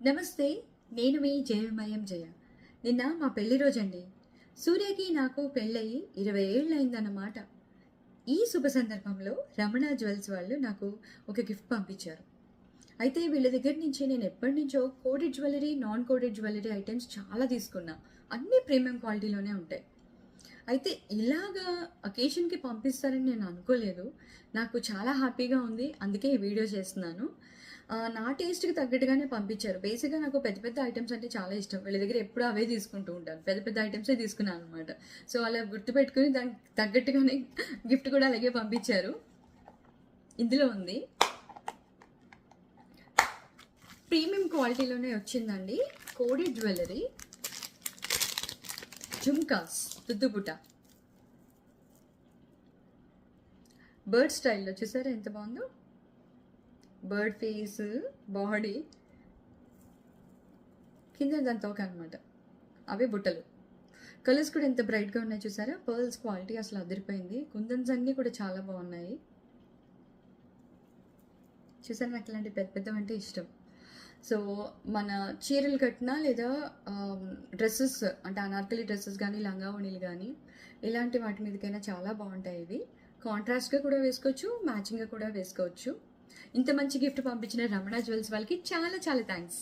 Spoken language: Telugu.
నమస్తే. నేను మీ జయమయం జయ. నిన్న మా పెళ్లి రోజండి. సూర్యకి నాకు పెళ్ళయి 20 ఏళ్ళయిందన్నమాట. ఈ శుభ సందర్భంలో రమణ జ్యువెల్స్ వాళ్ళు నాకు ఒక గిఫ్ట్ పంపించారు. అయితే వీళ్ళ దగ్గర నుంచి నేను ఎప్పటినుంచో coded jewellery, non coded jewellery items చాలా తీసుకున్నా. అన్నీ ప్రీమియం క్వాలిటీలోనే ఉంటాయి. అయితే ఇలాగా అకేషన్‌కి పంపిస్తారని నేను అనుకోలేదు. నాకు చాలా హ్యాపీగా ఉంది. అందుకే ఈ వీడియో చేస్తున్నాను. నా టేస్ట్‌కి తగ్గట్టుగానే పంపించారు. బేసిక్‌గా నాకు పెద్ద పెద్ద ఐటెమ్స్ అంటే చాలా ఇష్టం. వీళ్ళ దగ్గర ఎప్పుడూ అవే తీసుకుంటూ ఉంటాను. పెద్ద పెద్ద ఐటెమ్సే తీసుకున్నాననమాట. సో, అలా గుర్తుపెట్టుకొని దానికి తగ్గట్టుగానే గిఫ్ట్ కూడా అలాగే పంపించారు. ఇందులో ఉంది. ప్రీమియం క్వాలిటీలోనే వచ్చిందండి. కోడెడ్ జ్యువెలరీ, జుమ్కాస్, దుద్దుబుట్ట. బర్డ్ స్టైల్‌లో చూసారా ఎంత బాగుందో? బర్డ్ ఫేస్, బాడీ, కింద దాని తోక అనమాట. అవే బుట్టలు. కలర్స్ కూడా ఎంత బ్రైట్‌గా ఉన్నాయి చూసారా? పర్ల్స్ క్వాలిటీ అసలు అదిరిపోయింది. కుందన్స్ అన్నీ కూడా చాలా బాగున్నాయి. చూసారా, నాకు ఇలాంటి పెద్ద పెద్దవంటే ఇష్టం. సో, మన చీరలు కట్టినా లేదా డ్రెస్సెస్ అంటే అనార్కలి డ్రెస్సెస్ కానీ, లంగా ఓణీలు కానీ ఇలాంటి వాటి మీదకైనా చాలా బాగుంటాయి ఇవి. కాంట్రాస్ట్‌గా కూడా వేసుకోవచ్చు, మ్యాచింగ్‌గా కూడా వేసుకోవచ్చు. ఇంత మంచి గిఫ్ట్ పంపించిన రమణ జ్యువెల్స్ వాళ్ళకి చాలా చాలా థ్యాంక్స్.